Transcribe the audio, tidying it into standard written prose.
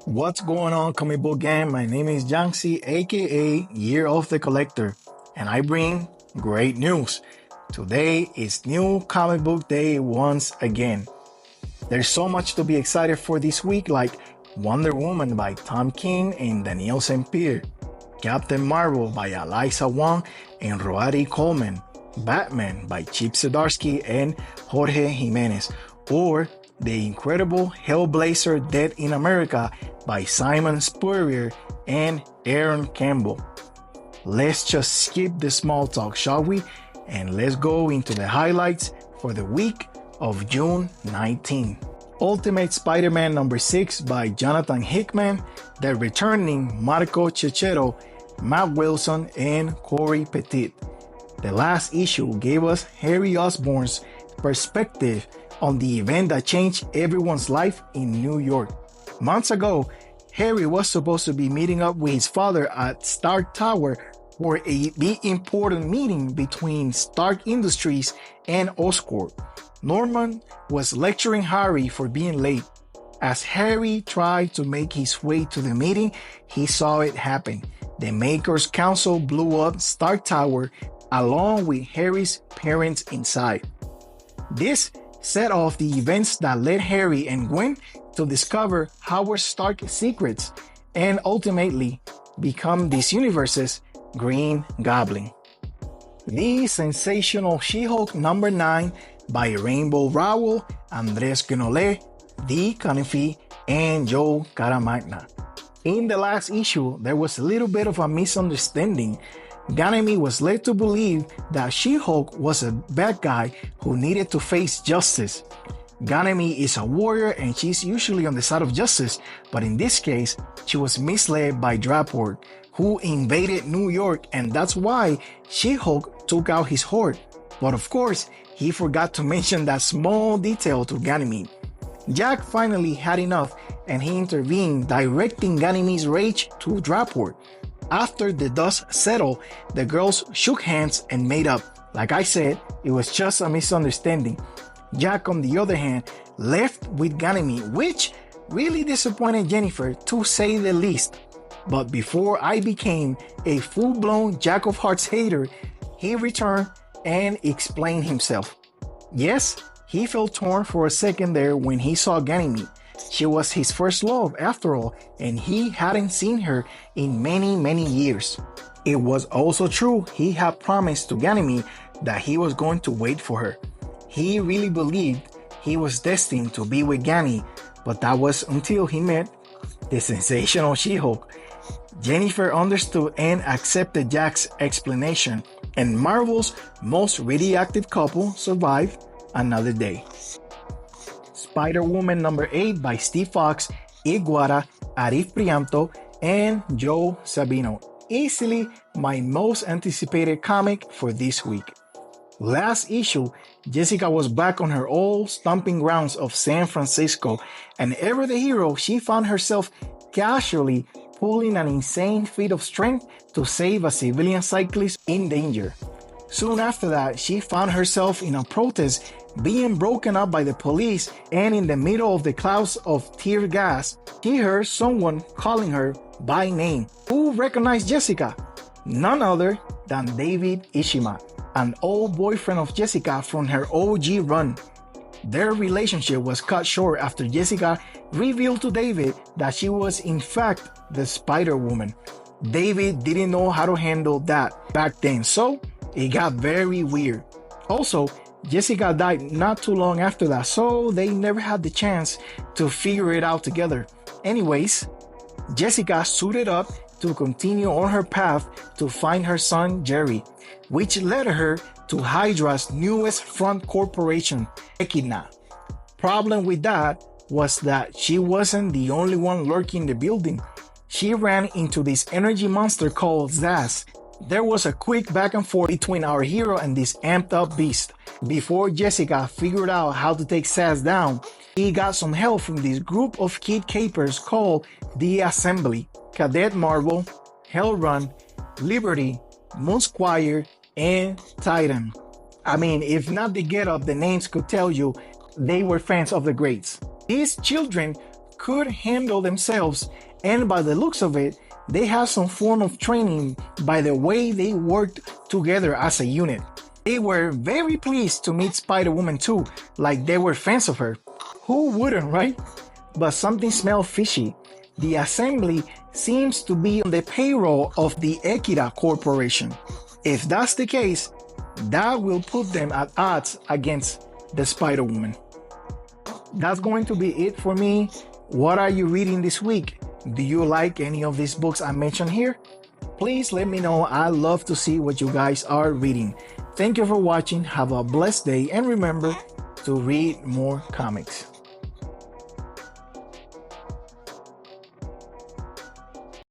What's going on, comic book gang? My name is Jiangxi, aka Year of the Collector, and I bring great news. Today is New Comic Book Day once again. There's so much to be excited for this week, like Wonder Woman by Tom King and Daniel Sampere, Captain Marvel by Alyssa Wong and Ruarí Coleman, Batman by Chip Zdarsky and Jorge Jimenez, or The Incredible Hellblazer Dead in America by Simon Spurrier and Aaron Campbell. Let's just skip the small talk, shall we? And let's go into the highlights for the week of June 19. Ultimate Spider-Man number 6 by Jonathan Hickman, the returning Marco Checchetto, Matt Wilson, and Cory Petite. The last issue gave us Harry Osborn's perspective on the event that changed everyone's life in New York. Months ago, Harry was supposed to be meeting up with his father at Stark Tower for a big important meeting between Stark Industries and Oscorp. Norman was lecturing Harry for being late. As Harry tried to make his way to the meeting, he saw it happen. The Makers Council blew up Stark Tower along with Harry's parents inside. This set off the events that led Harry and Gwen to discover Howard Stark's secrets and ultimately become this universe's Green Goblin. The Sensational She-Hulk number 9 by Rainbow Rowell, Andrés Genolet, the Cunniffe, and Joe Caramagna. In the last issue, there was a little bit of a misunderstanding. Ganymede was led to believe that She-Hulk was a bad guy who needed to face justice. Ganymede is a warrior and she's usually on the side of justice, but in this case, she was misled by Drapport, who invaded New York, and that's why She-Hulk took out his horde. But of course, he forgot to mention that small detail to Ganymede. Jack finally had enough and he intervened, directing Ganymede's rage to Drapport. After the dust settled, the girls shook hands and made up. Like I said, it was just a misunderstanding. Jack, on the other hand, left with Ganymede, which really disappointed Jennifer, to say the least. But before I became a full-blown Jack of Hearts hater, he returned and explained himself. Yes, he felt torn for a second there when he saw Ganymede. She was his first love after all, and he hadn't seen her in many years. It was also true he had promised to Ganymede that he was going to wait for her. He really believed he was destined to be with Ganymede, but that was until he met the Sensational She-Hulk. Jennifer understood and accepted Jack's explanation, and Marvel's most radioactive couple survived another day. Spider-Woman number 8 by Steve Foxe, Guara, Arif Prianto, and Joe Sabino. Easily my most anticipated comic for this week. Last issue, Jessica was back on her old stomping grounds of San Francisco, and ever the hero, she found herself casually pulling an insane feat of strength to save a civilian cyclist in danger. Soon after that, she found herself in a protest being broken up by the police, and in the middle of the clouds of tear gas, she heard someone calling her by name. Who recognized Jessica? None other than David Ishima, an old boyfriend of Jessica from her OG run. Their relationship was cut short after Jessica revealed to David that she was in fact the Spider-Woman. David didn't know how to handle that back then, so it got very weird. Also, Jessica died not too long after that, so they never had the chance to figure it out together. Anyways, Jessica suited up to continue on her path to find her son Jerry, which led her to Hydra's newest front corporation, Echidna. Problem with that was that she wasn't the only one lurking the building. She ran into this energy monster called Zaz. There was a quick back and forth between our hero and this amped up beast. Before Jessica figured out how to take Zaz down, he got some help from this group of kid capers called the Assembly. Cadet Marvel, Hellrun, Liberty, Moonsquire, and Titan. I mean, if not the get up, the names could tell you they were fans of the greats. These children could handle themselves, and by the looks of it, they have some form of training by the way they worked together as a unit. They were very pleased to meet Spider-Woman too, like they were fans of her. Who wouldn't, right? But something smelled fishy. The assembly seems to be on the payroll of the Ekida Corporation. If that's the case, that will put them at odds against the Spider-Woman. That's going to be it for me. What are you reading this week? Do you like any of these books I mentioned here? Please let me know. I love to see what you guys are reading. Thank you for watching. Have a blessed day, and remember to read more comics.